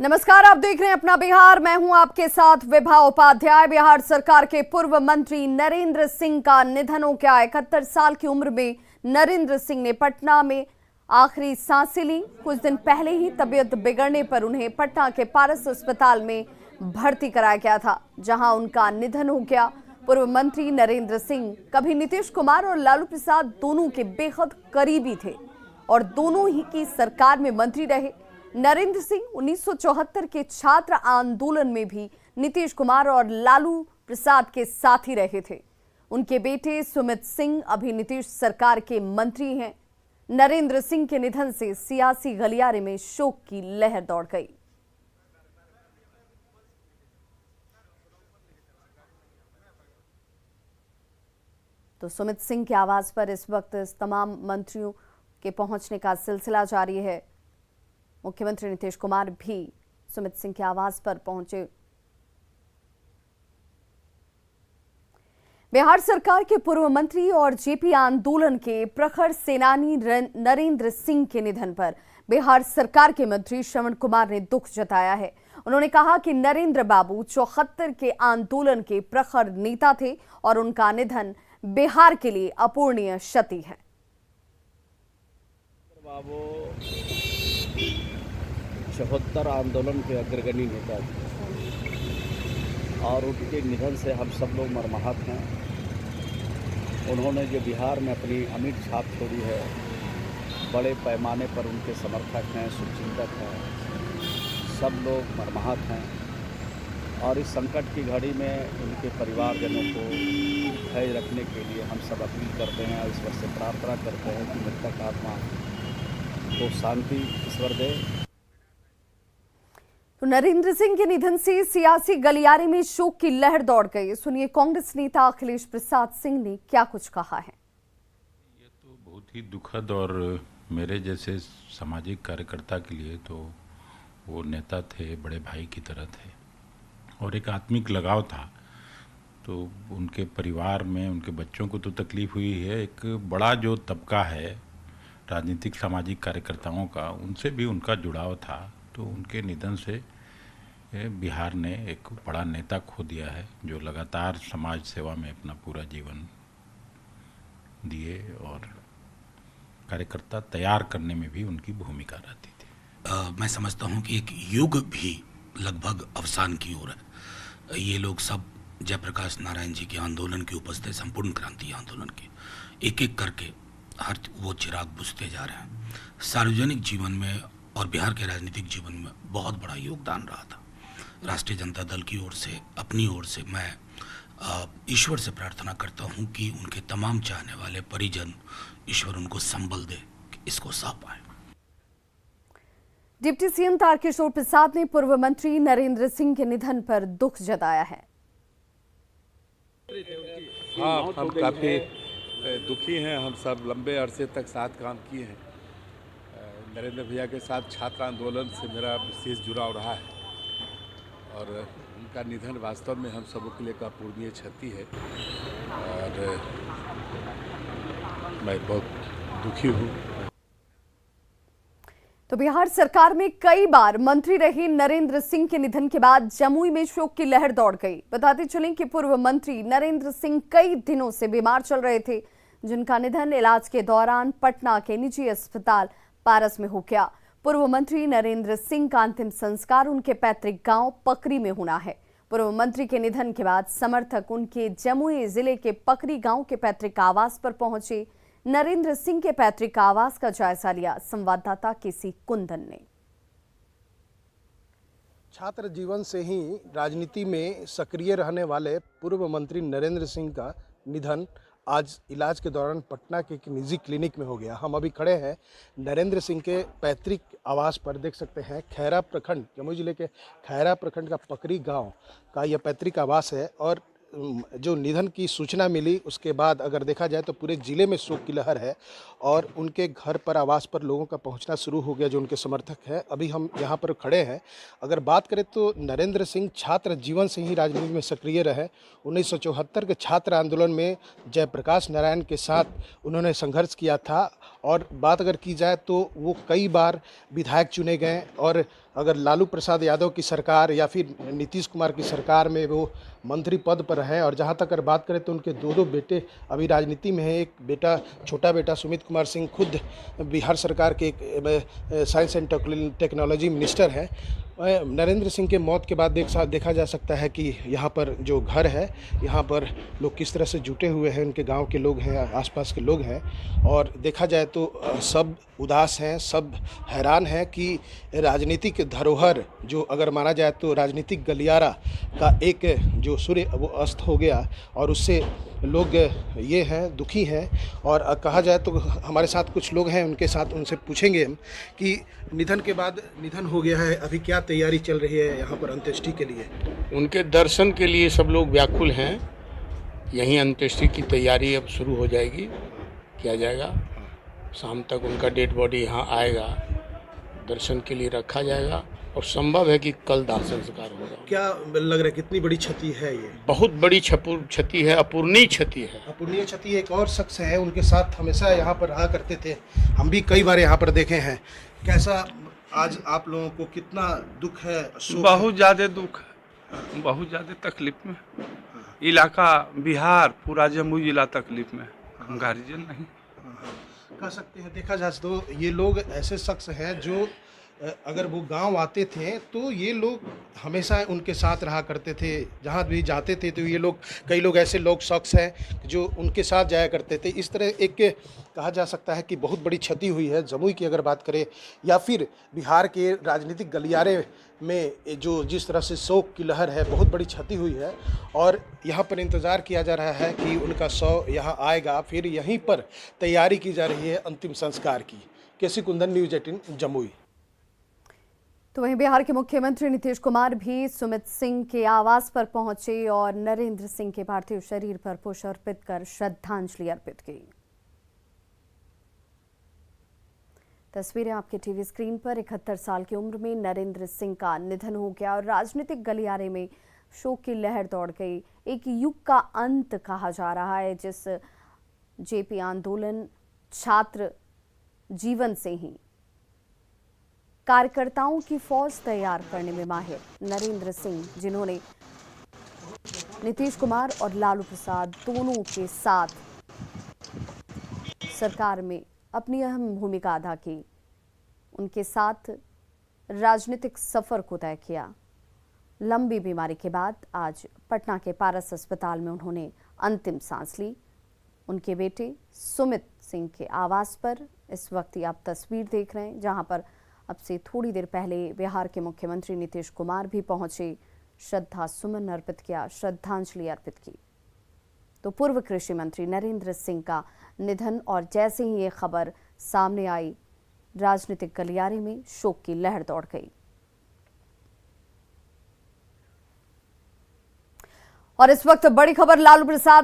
नमस्कार, आप देख रहे हैं अपना बिहार। मैं हूं आपके साथ विभा उपाध्याय। बिहार सरकार के पूर्व मंत्री नरेंद्र सिंह का निधन हो गया। 71 साल की उम्र में नरेंद्र सिंह ने पटना में आखिरी सांसें ली। कुछ दिन पहले ही तबीयत बिगड़ने पर उन्हें पटना के पारस अस्पताल में भर्ती कराया गया था, जहां उनका निधन हो गया। पूर्व मंत्री नरेंद्र सिंह कभी नीतीश कुमार और लालू प्रसाद दोनों के बेहद करीबी थे और दोनों ही की सरकार में मंत्री रहे। नरेंद्र सिंह 1974 के छात्र आंदोलन में भी नीतीश कुमार और लालू प्रसाद के साथ ही रहे थे। उनके बेटे सुमित सिंह अभी नीतीश सरकार के मंत्री हैं। नरेंद्र सिंह के निधन से सियासी गलियारे में शोक की लहर दौड़ गई। तो सुमित सिंह के आवास पर इस वक्त तमाम मंत्रियों के पहुंचने का सिलसिला जारी है। मुख्यमंत्री नीतीश कुमार भी सुमित सिंह के आवास पर पहुंचे। बिहार सरकार के पूर्व मंत्री और जेपी आंदोलन के प्रखर सेनानी नरेंद्र सिंह के निधन पर बिहार सरकार के मंत्री श्रवण कुमार ने दुख जताया है। उन्होंने कहा कि नरेंद्र बाबू 74 के आंदोलन के प्रखर नेता थे और उनका निधन बिहार के लिए अपूरणीय क्षति है। बाबू 74 आंदोलन के अग्रगणी नेता थे और उनके निधन से हम सब लोग मर्माहत हैं। उन्होंने जो बिहार में अपनी अमिट छाप छोड़ी है, बड़े पैमाने पर उनके समर्थक हैं, शुभचिंतक हैं, सब लोग मर्माहत हैं। और इस संकट की घड़ी में उनके परिवारजनों को धैर्य रखने के लिए हम सब अपील करते हैं और ईश्वर से प्रार्थना करते हैं कि मृतक आत्मा को शांति ईश्वर दे। तो नरेंद्र सिंह के निधन से सियासी गलियारे में शोक की लहर दौड़ गई। सुनिए कांग्रेस नेता अखिलेश प्रसाद सिंह ने क्या कुछ कहा है। ये तो बहुत ही दुखद और मेरे जैसे सामाजिक कार्यकर्ता के लिए तो वो नेता थे, बड़े भाई की तरह थे और एक आत्मिक लगाव था। तो उनके परिवार में उनके बच्चों को तो तकलीफ हुई है। एक बड़ा जो तबका है राजनीतिक सामाजिक कार्यकर्ताओं का, उनसे भी उनका जुड़ाव था। तो उनके निधन से बिहार ने एक बड़ा नेता खो दिया है, जो लगातार समाज सेवा में अपना पूरा जीवन दिए और कार्यकर्ता तैयार करने में भी उनकी भूमिका रहती थी। मैं समझता हूं कि एक युग भी लगभग अवसान की ओर है। ये लोग सब जयप्रकाश नारायण जी के आंदोलन की उपस्थिति, संपूर्ण क्रांति आंदोलन के एक एक करके हर वो चिराग बुझते जा रहे हैं। सार्वजनिक जीवन में और बिहार के राजनीतिक जीवन में बहुत बड़ा योगदान रहा था। राष्ट्रीय जनता दल की ओर से, अपनी ओर से मैं ईश्वर से प्रार्थना करता हूं कि उनके तमाम चाहने वाले परिजन, ईश्वर उनको संबल दे कि इसको सह पाए। डिप्टी सीएम तारकिशोर प्रसाद ने पूर्व मंत्री नरेंद्र सिंह के निधन पर दुख जताया है। हाँ, हम काफ़ी दुखी हैं। हम सब लंबे अरसे तक साथ काम किए हैं। नरेंद्र भैया के साथ छात्र आंदोलन से मेरा विशेष जुड़ाव रहा है और उनका निधन वास्तव में हम सबों के लिए एक अपूरणीय क्षति है और मैं बहुत दुखी हूँ। तो बिहार सरकार में कई बार मंत्री रहे नरेंद्र सिंह के निधन के बाद जमुई में शोक की लहर दौड़ गई। बताते चलें कि पूर्व मंत्री नरेंद्र सिंह कई दिनों से बीमार चल रहे थे, जिनका निधन इलाज के दौरान पटना के निजी अस्पताल पारस में हो गया। पूर्व मंत्री नरेंद्र सिंह का अंतिम संस्कार उनके पैतृक गांव पकरी में होना है। पूर्व मंत्री के निधन के बाद समर्थक उनके जमुई जिले के पकरी गांव के पैतृक आवास पर पहुंचे। नरेंद्र सिंह के पैतृक आवास का जायजा लिया संवाददाता केसी कुंदन ने। छात्र जीवन से ही राजनीति में सक्रिय रहने वाले पूर्व मंत्री नरेंद्र सिंह का निधन आज इलाज के दौरान पटना के एक निजी क्लिनिक में हो गया। हम अभी खड़े हैं नरेंद्र सिंह के पैतृक आवास पर। देख सकते हैं खैरा प्रखंड, जमुई जिले के खैरा प्रखंड का पकरी गांव का यह पैतृक आवास है और जो निधन की सूचना मिली उसके बाद अगर देखा जाए तो पूरे ज़िले में शोक की लहर है और उनके घर पर, आवास पर लोगों का पहुंचना शुरू हो गया जो उनके समर्थक हैं। अभी हम यहां पर खड़े हैं। अगर बात करें तो नरेंद्र सिंह छात्र जीवन से ही राजनीति में सक्रिय रहे। 1974 के छात्र आंदोलन में जयप्रकाश नारायण के साथ उन्होंने संघर्ष किया था और बात अगर की जाए तो वो कई बार विधायक चुने गए और अगर लालू प्रसाद यादव की सरकार या फिर नीतीश कुमार की सरकार में वो मंत्री पद पर हैं, और जहाँ तक अगर बात करें तो उनके दो बेटे अभी राजनीति में हैं। एक बेटा, छोटा बेटा सुमित कुमार सिंह खुद बिहार सरकार के एक साइंस एंड टेक्नोलॉजी मिनिस्टर हैं। नरेंद्र सिंह के मौत के बाद देखा जा सकता है कि यहाँ पर जो घर है, यहाँ पर लोग किस तरह से जुटे हुए हैं, उनके गांव के लोग हैं, आसपास के लोग हैं, और देखा जाए तो सब उदास हैं, सब हैरान हैं कि राजनीतिक धरोहर जो अगर माना जाए तो राजनीतिक गलियारा का एक जो सूर्य वो अस्त हो गया, और उससे लोग ये हैं, दुखी हैं। और कहा जाए तो हमारे साथ कुछ लोग हैं, उनसे पूछेंगे हम कि निधन के बाद निधन हो गया है, अभी क्या तैयारी चल रही है यहाँ पर अंत्येष्टि के लिए? उनके दर्शन के लिए सब लोग व्याकुल हैं। यहीं अंत्येष्टि की तैयारी अब शुरू हो जाएगी, किया जाएगा। शाम तक उनका डेड बॉडी यहाँ आएगा, दर्शन के लिए रखा जाएगा, और संभव है कि कल दाह संस्कार होगा। क्या लग रहा है कितनी बड़ी क्षति है ये? बहुत बड़ी क्षति है, अपूर्णीय क्षति है। अपूर्णीय क्षति। एक और शख्स है, उनके साथ हमेशा यहाँ पर रहा करते थे, हम भी कई बार यहाँ पर देखे हैं। कैसा आज आप लोगों को कितना दुख है? बहुत ज़्यादा दुख है, बहुत ज़्यादा तकलीफ में। इलाका बिहार, पूरा जम्मू जिला तकलीफ में, हम गार्जियन नहीं कह सकते हैं। देखा जाए तो ये लोग ऐसे शख्स हैं जो अगर वो गांव आते थे तो ये लोग हमेशा उनके साथ रहा करते थे, जहाँ भी जाते थे तो ये लोग, कई लोग ऐसे लोग शख्स हैं जो उनके साथ जाया करते थे। इस तरह एक कहा जा सकता है कि बहुत बड़ी क्षति हुई है जमुई की अगर बात करें, या फिर बिहार के राजनीतिक गलियारे में जो जिस तरह से शोक की लहर है, बहुत बड़ी क्षति हुई है। और यहाँ पर इंतज़ार किया जा रहा है कि उनका शव यहाँ आएगा, फिर यहीं पर तैयारी की जा रही है अंतिम संस्कार की। केसी कुंदन, न्यूज़ 18 जमुई। तो वहीं बिहार के मुख्यमंत्री नीतीश कुमार भी सुमित सिंह के आवास पर पहुंचे और नरेंद्र सिंह के पार्थिव शरीर पर पुष्प अर्पित कर श्रद्धांजलि अर्पित की। तस्वीरें आपके टीवी स्क्रीन पर। 71 साल की उम्र में नरेंद्र सिंह का निधन हो गया और राजनीतिक गलियारे में शोक की लहर दौड़ गई। एक युग का अंत कहा जा रहा है, जिस जेपी आंदोलन छात्र जीवन से ही कार्यकर्ताओं की फौज तैयार करने में माहिर नरेंद्र सिंह, जिन्होंने नीतीश कुमार और लालू प्रसाद दोनों के साथ सरकार में अपनी अहम भूमिका अदा की, उनके साथ राजनीतिक सफर को तय किया। लंबी बीमारी के बाद आज पटना के पारस अस्पताल में उन्होंने अंतिम सांस ली। उनके बेटे सुमित सिंह के आवास पर इस वक्त आप तस्वीर देख रहे हैं, जहां पर अब से थोड़ी देर पहले बिहार के मुख्यमंत्री नीतीश कुमार भी पहुंचे, श्रद्धा सुमन अर्पित किया, श्रद्धांजलि अर्पित की। तो पूर्व कृषि मंत्री नरेंद्र सिंह का निधन, और जैसे ही ये खबर सामने आई, राजनीतिक गलियारे में शोक की लहर दौड़ गई। और इस वक्त बड़ी खबर, लालू प्रसाद